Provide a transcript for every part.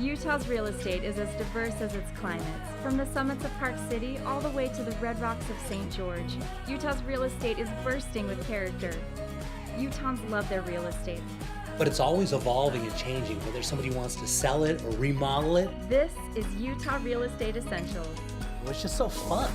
Utah's real estate is as diverse as its climates. From the summits of Park City all the way to the red rocks of St. George, Utah's real estate is bursting with character. Utahns love their real estate. But it's always evolving and changing, whether somebody wants to sell it or remodel it. This is Utah Real Estate Essentials. Well, it's just so fun.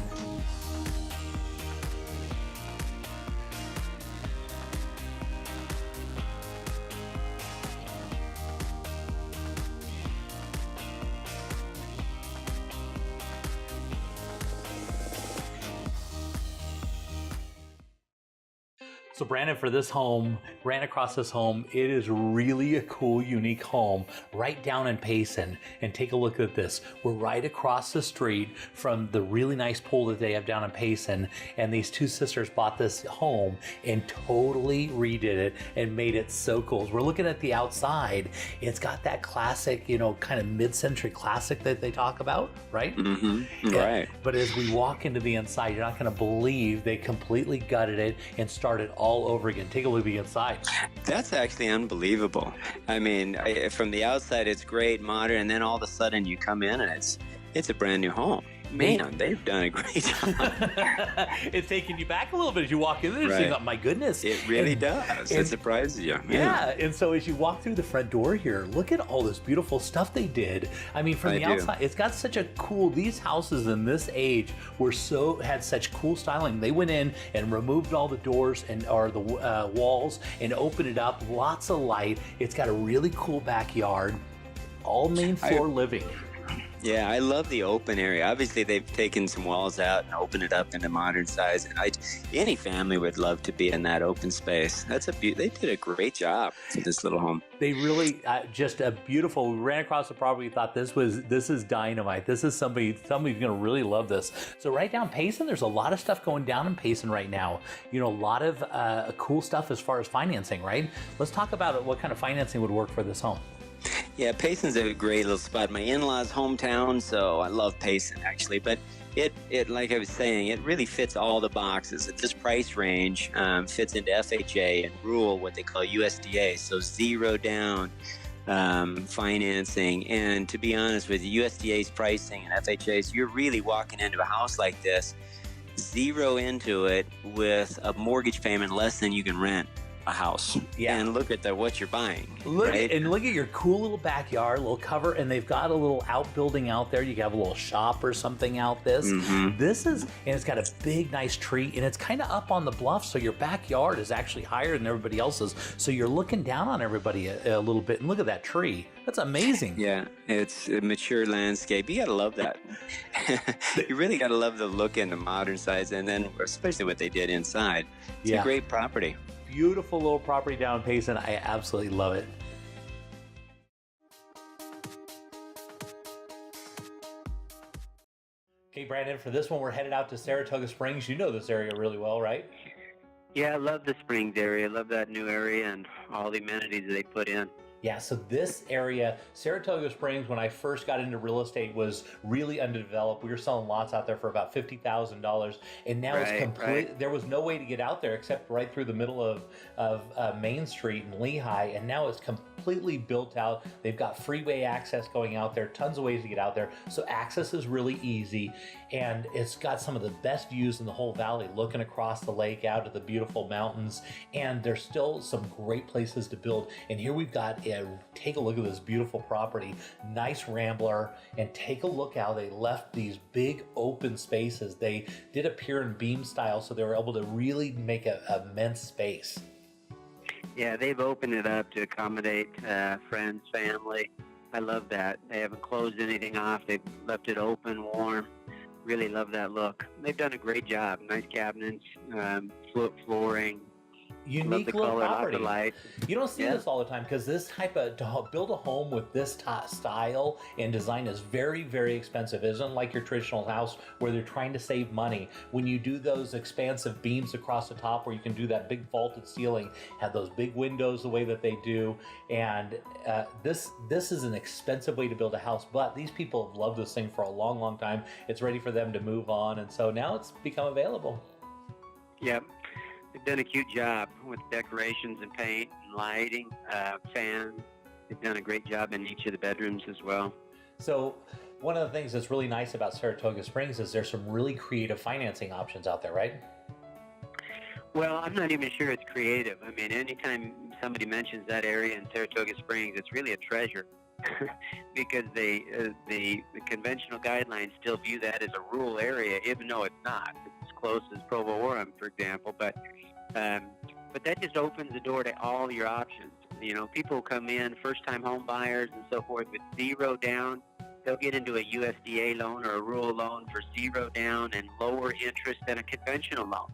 So Brandon, for this home, ran across this home. It is really a cool, unique home right down in Payson. And take a look at this. We're right across the street from the really nice pool that they have down in Payson. And these two sisters bought this home and totally redid it and made it so cool. As we're looking at the outside, it's got that classic, kind of mid-century classic that they talk about, right? Mm-hmm. Right. But as we walk into the inside, you're not going to believe they completely gutted it and started all over again. Take a look at the inside. That's actually unbelievable. I mean, from the outside, it's great, modern, and then all of a sudden you come in and it's a brand new home. Man, they've done a great job. It's taking you back a little bit as you walk in there, saying, oh, my goodness. It really does. It surprises you. Yeah, and so as you walk through the front door here, look at all this beautiful stuff they did. I mean, from the outside, it's got such a cool, these houses in this age had such cool styling. They went in and removed all the doors or the walls and opened it up, lots of light. It's got a really cool backyard, all main floor living. Yeah, I love the open area. Obviously, they've taken some walls out and opened it up into modern size. And any family would love to be in that open space. They did a great job for this little home. They really just a beautiful. We ran across the property. Thought this is dynamite. This is somebody's going to really love this. So right down Payson, there's a lot of stuff going down in Payson right now. A lot of cool stuff as far as financing. Right. Let's talk about what kind of financing would work for this home. Yeah, Payson's a great little spot. My in-laws' hometown, so I love Payson actually. But it like I was saying, it really fits all the boxes. At this price range, fits into FHA and rural, what they call USDA, so zero down financing. And to be honest with you, USDA's pricing and FHA's, you're really walking into a house like this, zero into it with a mortgage payment less than you can rent a house. Yeah, and look at what you're buying. Look at your cool little backyard, little cover, and they've got a little outbuilding out there. You can have a little shop or something out this. Mm-hmm. And it's got a big, nice tree, and it's kind of up on the bluff, so your backyard is actually higher than everybody else's. So you're looking down on everybody a little bit, and look at that tree. That's amazing. Yeah, it's a mature landscape. You gotta love that. You really gotta love the look and the modern size, and then especially what they did inside. It's a great property. Beautiful little property down in Payson. I absolutely love it. Okay, Brandon, for this one, we're headed out to Saratoga Springs. You know this area really well, right? Yeah, I love the Springs area. I love that new area and all the amenities that they put in. Yeah, so this area, Saratoga Springs, when I first got into real estate, was really underdeveloped. We were selling lots out there for about $50,000, and now it's complete. There was no way to get out there except right through the middle of Main Street in Lehigh, and now it's completely built out. They've got freeway access going out there, tons of ways to get out there, so access is really easy, and it's got some of the best views in the whole valley, looking across the lake out at the beautiful mountains, and there's still some great places to build. And here we've got take a look at this beautiful property, nice rambler, and take a look how they left these big open spaces. They did a pier and beam style, so they were able to really make an immense space. Yeah, they've opened it up to accommodate friends, family. I love that. They haven't closed anything off. They've left it open, warm. Really love that look. They've done a great job. Nice cabinets, flooring. Unique little property. You don't see this all the time, because this type of, to build a home with this style and design is very, very expensive. It isn't like your traditional house where they're trying to save money. When you do those expansive beams across the top where you can do that big vaulted ceiling, have those big windows the way that they do, and this is an expensive way to build a house, but these people have loved this thing for a long, long time. It's ready for them to move on, and so now it's become available. Yep. They've done a cute job with decorations and paint and lighting, fans. They've done a great job in each of the bedrooms as well. So one of the things that's really nice about Saratoga Springs is there's some really creative financing options out there, right? Well, I'm not even sure it's creative. I mean, anytime somebody mentions that area in Saratoga Springs, it's really a treasure because the conventional guidelines still view that as a rural area, even though it's not. It's as close as Provo Orem, for example. But that just opens the door to all your options. You know, people come in, first-time home buyers and so forth, with zero down. They'll get into a USDA loan or a rural loan for zero down and lower interest than a conventional loan.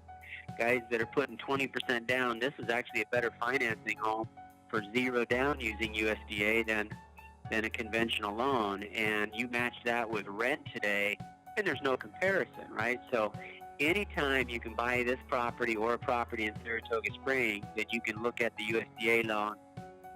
Guys that are putting 20% down, this is actually a better financing home for zero down using USDA than a conventional loan. And you match that with rent today, and there's no comparison, right? So anytime you can buy this property or a property in Saratoga Springs that you can look at the USDA loan,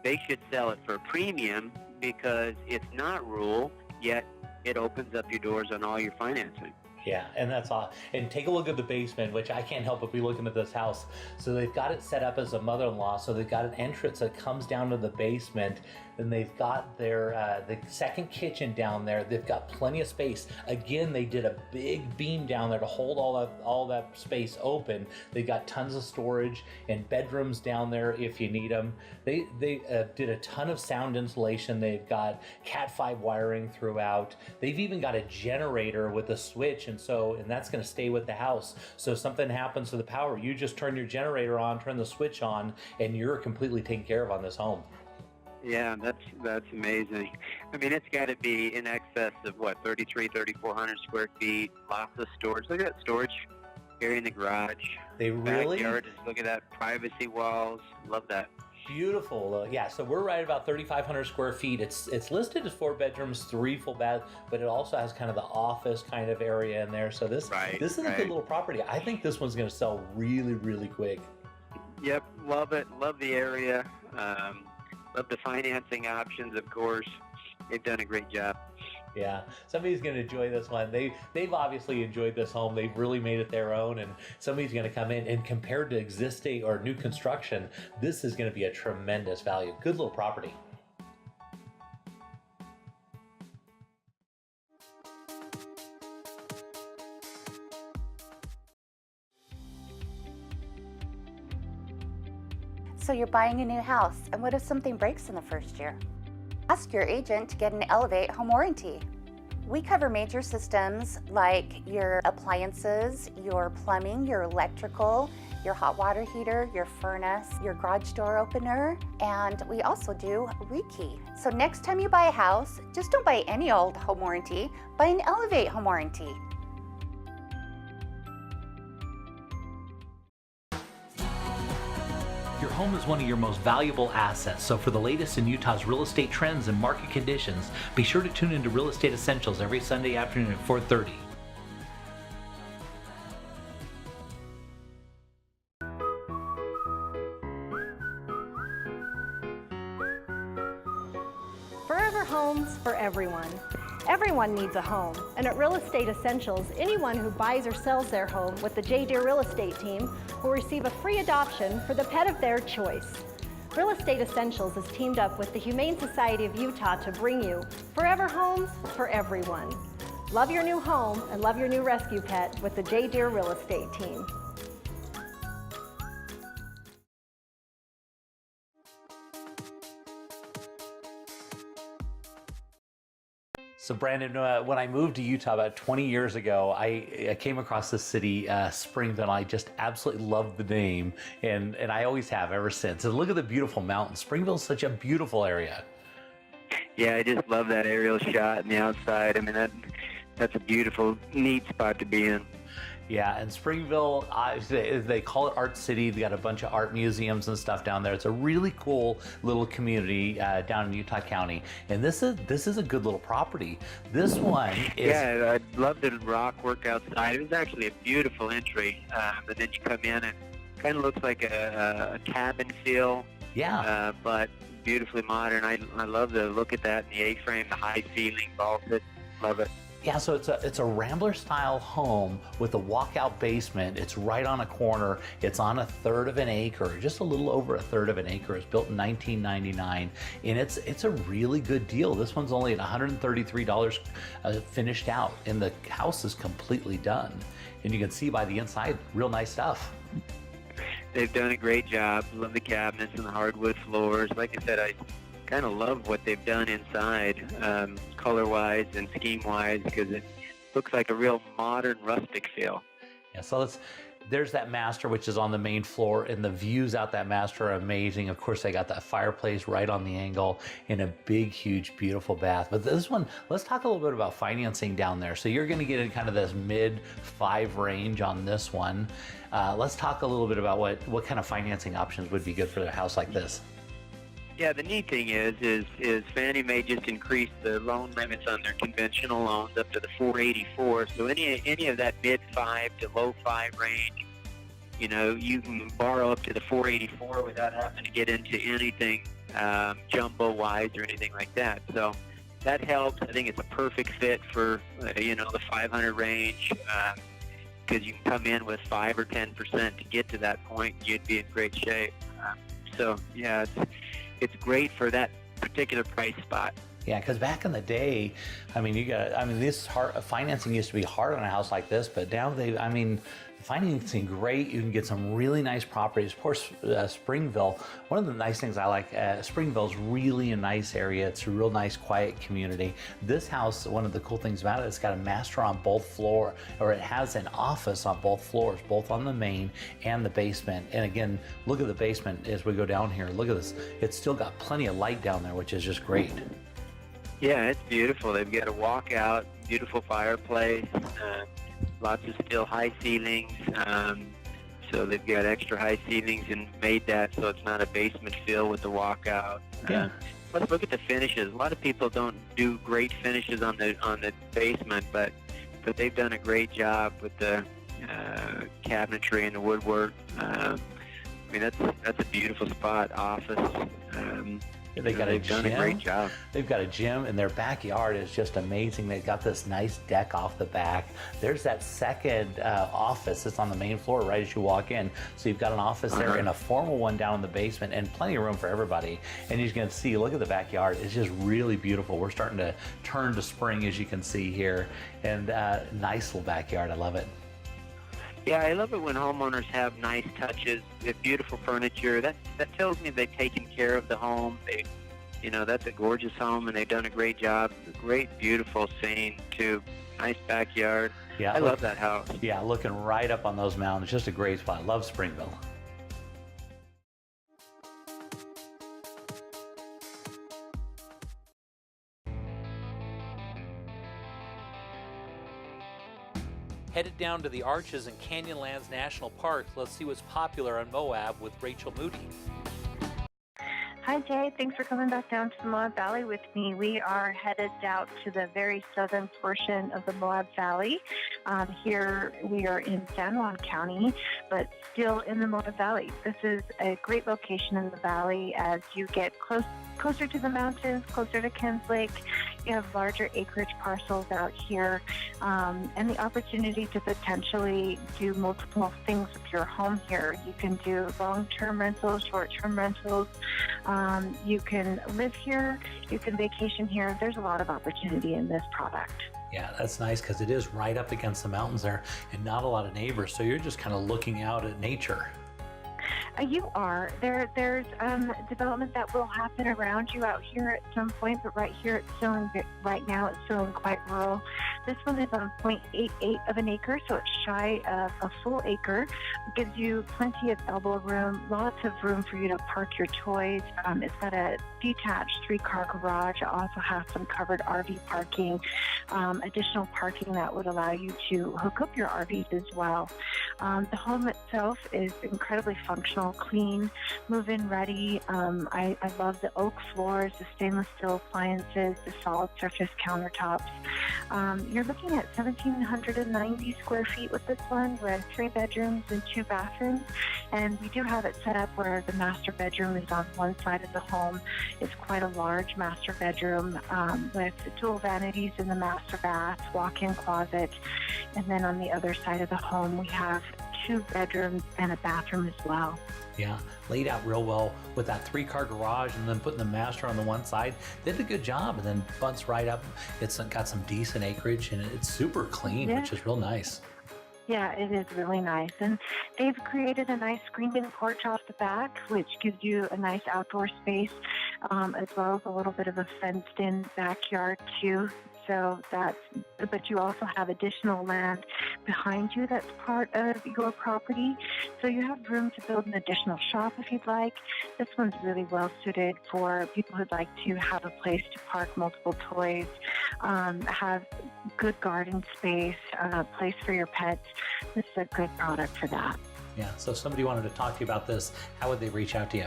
they should sell it for a premium because it's not rural, yet it opens up your doors on all your financing. Yeah, and that's all. And take a look at the basement, which I can't help but be looking at this house. So they've got it set up as a mother-in-law. So they've got an entrance that comes down to the basement. Then they've got their the second kitchen down there. They've got plenty of space. Again, they did a big beam down there to hold all that space open. They got tons of storage and bedrooms down there if you need them. They did a ton of sound insulation. They've got Cat 5 wiring throughout. They've even got a generator with a switch, and that's going to stay with the house. So if something happens to the power, you just turn your generator on, turn the switch on, and you're completely taken care of on this home. Yeah, that's amazing. I mean, it's got to be in excess of, 3,400 square feet, lots of storage. Look at that storage area in the garage. They really? Backyard, just look at that, privacy walls. Love that. Beautiful. Yeah, so we're right about 3,500 square feet. It's listed as 4 bedrooms, 3 full baths, but it also has kind of the office kind of area in there. So this is a good little property. I think this one's going to sell really, really quick. Yep, love it. Love the area. Love the financing options, of course. They've done a great job. Yeah, somebody's going to enjoy this one. They've obviously enjoyed this home. They've really made it their own, and somebody's going to come in, and compared to existing or new construction, this is going to be a tremendous value. Good little property. So you're buying a new house, and what if something breaks in the first year? Ask your agent to get an Elevate home warranty. We cover major systems like your appliances, your plumbing, your electrical, your hot water heater, your furnace, your garage door opener, and we also do rekey. So next time you buy a house, just don't buy any old home warranty, buy an Elevate home warranty. Your home is one of your most valuable assets, so for the latest in Utah's real estate trends and market conditions, be sure to tune into Real Estate Essentials every Sunday afternoon at 4:30. Forever Homes for everyone. Everyone needs a home, and at Real Estate Essentials, anyone who buys or sells their home with the J. Deere Real Estate team will receive a free adoption for the pet of their choice. Real Estate Essentials has teamed up with the Humane Society of Utah to bring you Forever Homes for everyone. Love your new home and love your new rescue pet with the J. Deere Real Estate team. So Brandon, when I moved to Utah about 20 years ago, I came across this city, Springville. I just absolutely loved the name, and I always have ever since. And look at the beautiful mountains. Springville's such a beautiful area. Yeah, I just love that aerial shot and the outside. I mean, that's a beautiful, neat spot to be in. Yeah, and Springville, they call it Art City. They got a bunch of art museums and stuff down there. It's a really cool little community down in Utah County. And this is a good little property. This one is... Yeah, I love the rock work outside. It was actually a beautiful entry. And then you come in and it kind of looks like a cabin feel. Yeah. But beautifully modern. I love the look at that, and the A-frame, the high ceiling, vaulted. Love it. Yeah, so it's a Rambler style home with a walkout basement. It's right on a corner. It's on 1/3 of an acre, just a little over 1/3 of an acre. It's built in 1999, and it's a really good deal. This one's only at $133 finished out, and the house is completely done. And you can see by the inside, real nice stuff. They've done a great job. Love the cabinets and the hardwood floors. Like I said, I kind of love what they've done inside, color-wise and scheme-wise, because it looks like a real modern rustic feel. Yeah, so there's that master, which is on the main floor, and the views out that master are amazing. Of course, they got that fireplace right on the angle and a big, huge, beautiful bath. But this one, let's talk a little bit about financing down there. So you're going to get in kind of this mid-5 range on this one. Let's talk a little bit about what kind of financing options would be good for a house like this. Yeah, the neat thing is Fannie Mae just increased the loan limits on their conventional loans up to the 484. So any of that mid-5 to low-5 range, you can borrow up to the 484 without having to get into anything jumbo-wise or anything like that. So that helps. I think it's a perfect fit for the 500 range, because you can come in with 5 or 10% to get to that point. You'd be in great shape. So yeah, it's great for that particular price spot. Yeah, because back in the day, financing used to be hard on a house like this, but now financing great. You can get some really nice properties. Of course, Springville, one of the nice things I like, Springville's really a nice area. It's a real nice, quiet community. This house, one of the cool things about it, it's got a master on both floors, or it has an office on both floors, both on the main and the basement. And again, look at the basement as we go down here. Look at this. It's still got plenty of light down there, which is just great. Yeah, it's beautiful. They've got a walkout, beautiful fireplace, lots of still high ceilings. So they've got extra high ceilings and made that so it's not a basement feel with the walkout. Yeah. Let's look at the finishes. A lot of people don't do great finishes on the basement, but they've done a great job with the cabinetry and the woodwork. That's a beautiful spot. Office. They've done a great job. They've got a gym, and their backyard is just amazing. They've got this nice deck off the back. There's that second office that's on the main floor right as you walk in. So you've got an office there and a formal one down in the basement, and plenty of room for everybody. And you're going to see, look at the backyard. It's just really beautiful. We're starting to turn to spring, as you can see here. And nice little backyard. I love it. Yeah, I love it when homeowners have nice touches, beautiful furniture. That tells me they've taken care of the home. That's a gorgeous home, and they've done a great job. A great, beautiful scene too. Nice backyard. Yeah, I love that house. Yeah, looking right up on those mountains. Just a great spot. Love Springville. Headed down to the Arches and Canyonlands National Park. Let's see what's popular on Moab with Rachel Moody. Hi, Jay. Thanks for coming back down to the Moab Valley with me. We are headed out to the very southern portion of the Moab Valley. Here we are in San Juan County, but still in the Moab Valley. This is a great location in the valley as you get closer to the mountains, closer to Kens Lake. You have larger acreage parcels out here, and the opportunity to potentially do multiple things with your home here. You can do long-term rentals, short-term rentals. You can live here. You can vacation here. There's a lot of opportunity in this product. Yeah, that's nice because it is right up against the mountains there and not a lot of neighbors. So you're just kind of looking out at nature. You are. There's development that will happen around you out here at some point, but right here right now it's still quite rural. This one is on 0.88 of an acre, so it's shy of a full acre. It gives you plenty of elbow room, lots of room for you to park your toys. It's got a detached 3-car garage. It also has some covered RV parking, additional parking that would allow you to hook up your RVs as well. The home itself is incredibly functional. professional, clean, move-in ready. I love the oak floors, the stainless steel appliances, the solid surface countertops. You're looking at 1,790 square feet with this one, with 3 bedrooms and 2 bathrooms. And we do have it set up where the master bedroom is on one side of the home. It's quite a large master bedroom with dual vanities in the master bath, walk-in closet. And then on the other side of the home, we have 2 bedrooms and a bathroom as well. Yeah, laid out real well with that 3-car garage and then putting the master on the one side. They did a good job, and then butts right up. It's got some decent acreage, and it's super clean, which is real nice. Yeah, it is really nice. And they've created a nice screened-in porch off the back, which gives you a nice outdoor space, as well as a little bit of a fenced-in backyard, too. So but you also have additional land behind you that's part of your property. So you have room to build an additional shop if you'd like. This one's really well suited for people who'd like to have a place to park multiple toys, have good garden space, a place for your pets. This is a good product for that. Yeah, so if somebody wanted to talk to you about this, how would they reach out to you?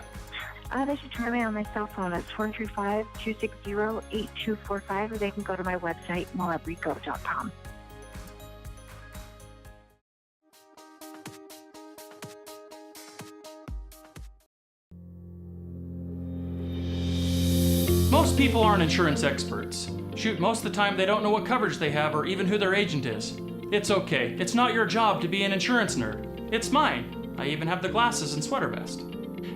They should try me on my cell phone. It's 435-260-8245, or they can go to my website, moabrico.com. Most people aren't insurance experts. Shoot, most of the time they don't know what coverage they have or even who their agent is. It's okay. It's not your job to be an insurance nerd. It's mine. I even have the glasses and sweater vest.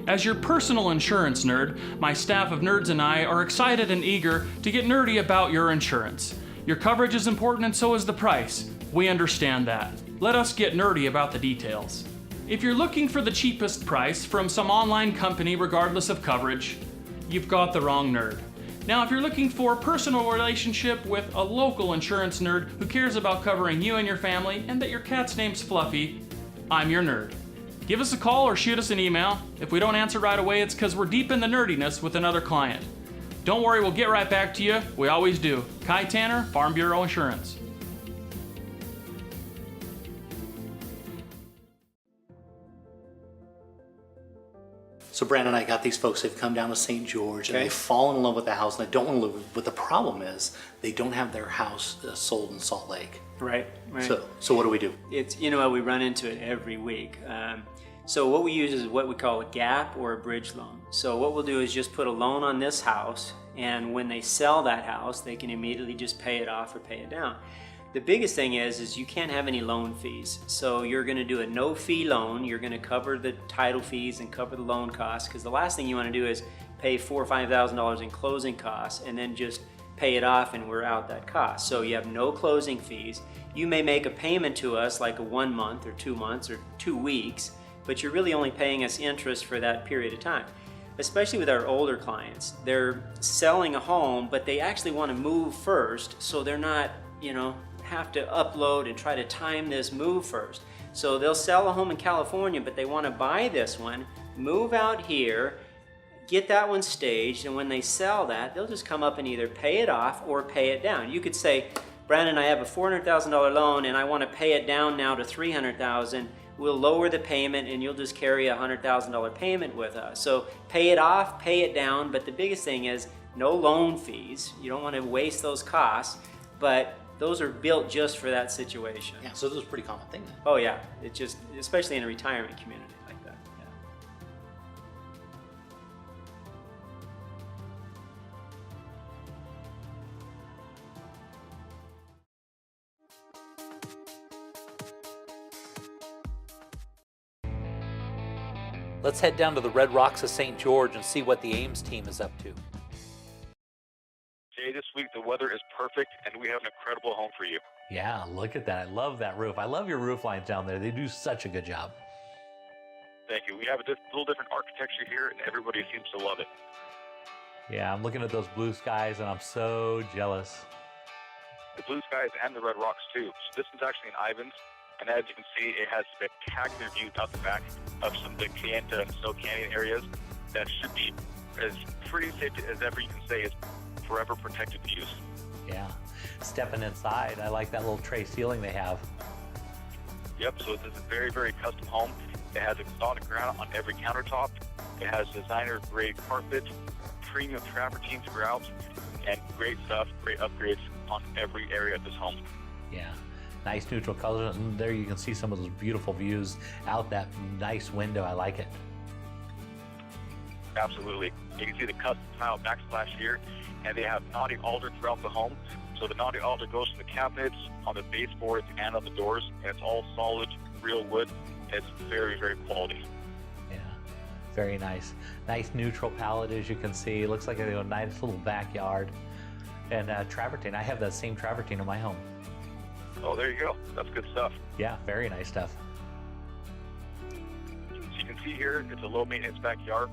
As your personal insurance nerd, my staff of nerds and I are excited and eager to get nerdy about your insurance. Your coverage is important and so is the price. We understand that. Let us get nerdy about the details. If you're looking for the cheapest price from some online company regardless of coverage, you've got the wrong nerd. Now, if you're looking for a personal relationship with a local insurance nerd who cares about covering you and your family and that your cat's name's Fluffy, I'm your nerd. Give us a call or shoot us an email. If we don't answer right away, it's because we're deep in the nerdiness with another client. Don't worry, we'll get right back to you. We always do. Kai Tanner, Farm Bureau Insurance. So Brandon and I got these folks, they've come down to St. George and they've fallen in love with the house and they don't want to live with it. But the problem is they don't have their house sold in Salt Lake. Right. So what do we do? It's, we run into it every week. So what we use is what we call a gap or a bridge loan. So what we'll do is just put a loan on this house, and when they sell that house, they can immediately just pay it off or pay it down. The biggest thing is you can't have any loan fees. So you're going to do a no-fee loan. You're going to cover the title fees and cover the loan costs, because the last thing you want to do is pay $4,000 or $5,000 in closing costs and then just pay it off and we're out that cost. So you have no closing fees. You may make a payment to us like a 1 month or 2 months or 2 weeks, but you're really only paying us interest for that period of time. Especially with our older clients, they're selling a home, but they actually want to move first, so they're not, have to upload and try to time this move first. So they'll sell a home in California, but they want to buy this one, move out here, get that one staged, and when they sell that, they'll just come up and either pay it off or pay it down. You could say, Brandon, I have a $400,000 loan and I want to pay it down now to $300,000. We'll lower the payment and you'll just carry a $100,000 payment with us. So pay it off, pay it down, but the biggest thing is no loan fees. You don't want to waste those costs, but those are built just for that situation. Yeah, so this is a pretty common thing then. Oh yeah, it's just, especially in a retirement community like that. Yeah. Let's head down to the Red Rocks of St. George and see what the Ames team is up to. Jay, this week the weather is perfect and we have an incredible home for you. Yeah, look at that. I love that roof. I love your roof lines down there. They do such a good job. Thank you. We have a little different architecture here and everybody seems to love it. Yeah, I'm looking at those blue skies and I'm so jealous. The blue skies and the red rocks too. So this is actually in Ivins, and as you can see, it has spectacular views out the back of some of the Kayenta and Snow Canyon areas that should be as pretty safe as ever you can say is forever protected views. Yeah, stepping inside, I like that little tray ceiling they have. Yep, so this is a very, very custom home. It has exotic granite on every countertop. It has designer-grade carpet, premium travertine throughout, and great stuff, great upgrades on every area of this home. Yeah, nice neutral colors. And there you can see some of those beautiful views out that nice window. I like it. Absolutely. You can see the custom tile backsplash here, and they have knotty alder throughout the home. So the knotty alder goes from the cabinets, on the baseboards, and on the doors, and it's all solid, real wood. It's very, very quality. Yeah, very nice. Nice neutral palette, as you can see. It looks like a nice little backyard. And travertine, I have that same travertine in my home. Oh, there you go. That's good stuff. Yeah, very nice stuff. So you can see here, it's a low-maintenance backyard.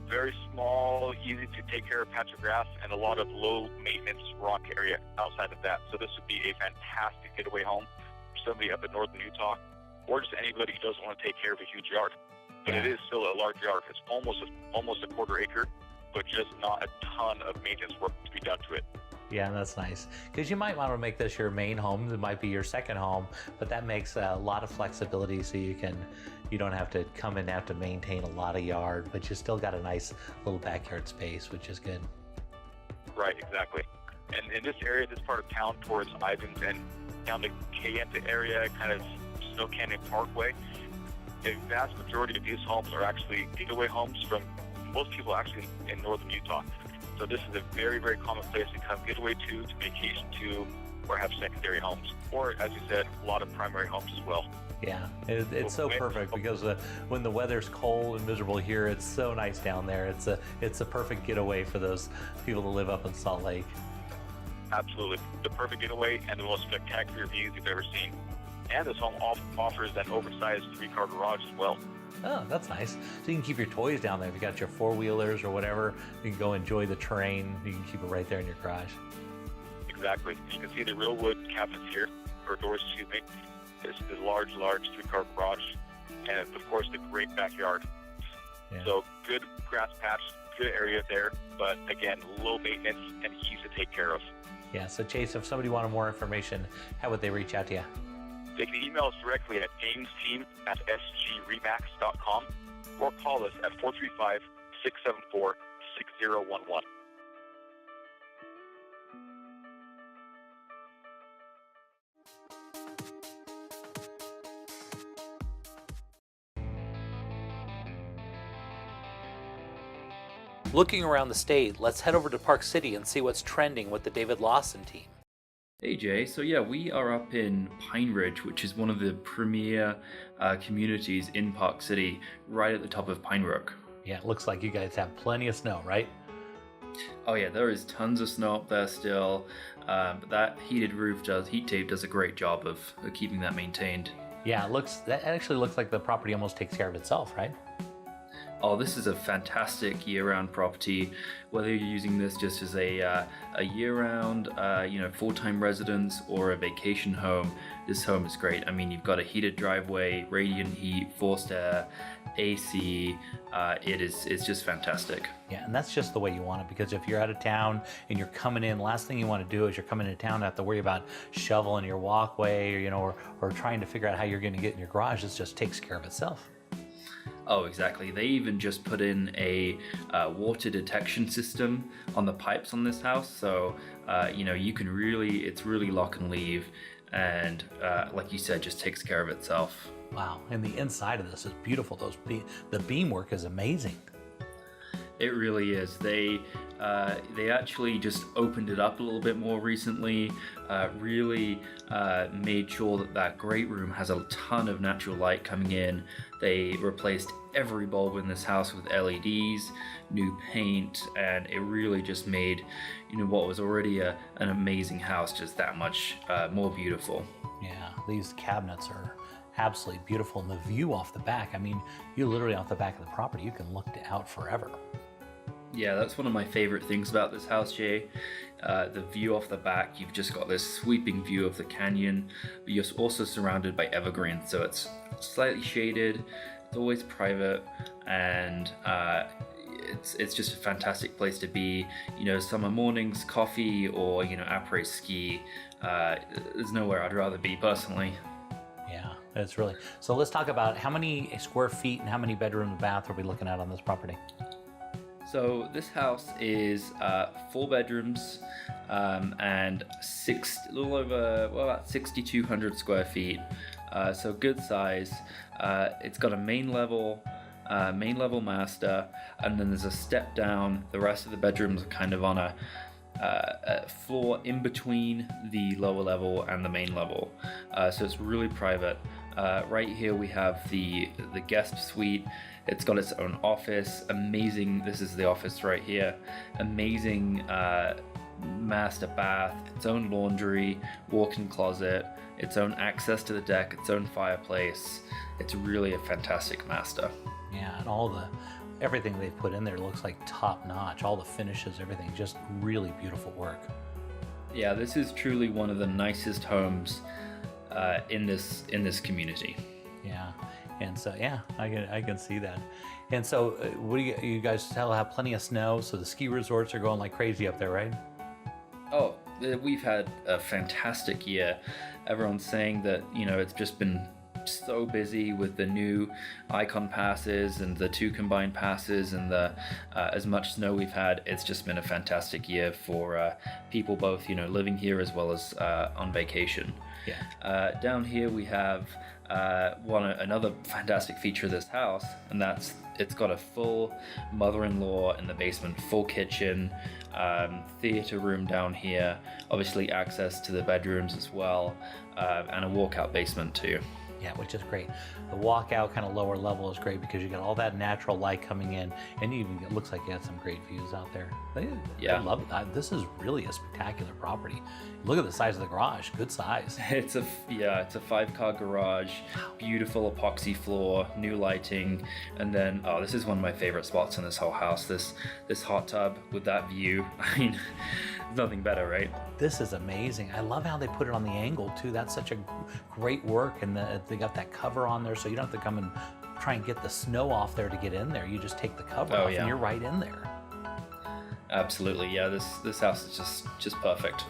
Very small, easy to take care of patch of grass, and a lot of low-maintenance rock area outside of that. So this would be a fantastic getaway home for somebody up in northern Utah, or just anybody who doesn't want to take care of a huge yard. But it is still a large yard. It's almost a quarter acre, but just not a ton of maintenance work to be done to it. Yeah, that's nice. Because you might want to make this your main home. It might be your second home, but that makes a lot of flexibility, so you don't have to come in and have to maintain a lot of yard, but you still got a nice little backyard space, which is good. Right, exactly. And in this area, this part of town towards Ivins and down the Kayenta area, kind of Snow Canyon Parkway, the vast majority of these homes are actually getaway homes from most people actually in northern Utah. So this is a very, very common place to come getaway to vacation to, or have secondary homes. Or, as you said, a lot of primary homes as well. Yeah, it's so perfect because when the weather's cold and miserable here, it's so nice down there. It's a perfect getaway for those people that live up in Salt Lake. Absolutely. The perfect getaway and the most spectacular views you've ever seen. And this home offers an oversized 3-car garage as well. Oh, that's nice. So you can keep your toys down there. If you got your 4-wheelers or whatever, you can go enjoy the terrain. You can keep it right there in your garage. Exactly. You can see the real wood cabinets here, or doors, excuse me. This is a large 3-car garage, and of course the great backyard. Yeah. So good grass patch, good area there, but again, low maintenance and easy to take care of. Yeah, so Chase, if somebody wanted more information, how would they reach out to you? They can email us directly at aimsteam@sgremax.com or call us at 435-674-6011. Looking around the state, let's head over to Park City and see what's trending with the David Lawson team. Hey Jay, so yeah, we are up in Pine Ridge, which is one of the premier communities in Park City, right at the top of Pine Brook. Yeah, it looks like you guys have plenty of snow, right? Oh yeah, there is tons of snow up there still, but that heat tape does a great job of keeping that maintained. Yeah, that actually looks like the property almost takes care of itself, right? Oh, this is a fantastic year-round property. Whether you're using this just as a year-round, full-time residence or a vacation home, this home is great. I mean, you've got a heated driveway, radiant heat, forced air, AC. It's just fantastic. Yeah, and that's just the way you want it, because if you're out of town and you're coming in, last thing you want to do is you're coming into town and have to worry about shoveling your walkway, or trying to figure out how you're going to get in your garage. This just takes care of itself. Oh, exactly. They even just put in a water detection system on the pipes on this house. So, it's really lock and leave. And like you said, just takes care of itself. Wow. And the inside of this is beautiful. The beam work is amazing. It really is. They actually just opened it up a little bit more recently, really made sure that great room has a ton of natural light coming in. They replaced every bulb in this house with LEDs, new paint, and it really just made what was already an amazing house just that much more beautiful. Yeah, these cabinets are absolutely beautiful, and the view off the back, I mean, you literally off the back of the property, you can look out forever. Yeah, that's one of my favorite things about this house, Jay. The view off the back, you've just got this sweeping view of the canyon, but you're also surrounded by evergreen, so it's slightly shaded, it's always private, and it's just a fantastic place to be. Summer mornings, coffee, or après ski. There's nowhere I'd rather be personally. Yeah, It's really, so let's talk about how many square feet and how many bedroom and bath are we looking at on this property? So this house is 4 bedrooms and a little over, well, about 6,200 square feet. So good size. It's got a main level master, and then there's a step down. The rest of the bedrooms are kind of on a floor in between the lower level and the main level. So it's really private. Right here we have the guest suite. It's got its own office. Amazing. This is the office right here. Amazing master bath, its own laundry, walk-in closet, its own access to the deck, its own fireplace. It's really a fantastic master. Yeah, and everything they've put in there looks like top notch. All the finishes, everything, just really beautiful work. Yeah, this is truly one of the nicest homes in this community. Yeah, and so yeah, I can see that. And so, what do you guys have plenty of snow? So the ski resorts are going like crazy up there, right? Oh, we've had a fantastic year. Everyone's saying that it's just been so busy with the new Icon passes and the 2 combined passes and the as much snow we've had. It's just been a fantastic year for people both living here as well as on vacation. Yeah. Down here we have another fantastic feature of this house, and that's it's got a full mother-in-law in the basement, full kitchen, theater room down here, obviously access to the bedrooms as well, and a walkout basement too. Yeah, which is great. The walkout kind of lower level is great because you got all that natural light coming in, and it looks like you had some great views out there. I love that. This is really a spectacular property. Look at the size of the garage. Good size. It's a 5-car garage, beautiful epoxy floor, new lighting, and then this is one of my favorite spots in this whole house. This hot tub with that view. I mean, nothing better, right? This is amazing. I love how they put it on the angle too. That's such a great work, and they got that cover on there, so you don't have to come and try and get the snow off there to get in there. You just take the cover off, and you're right in there. Absolutely, yeah. This house is just perfect.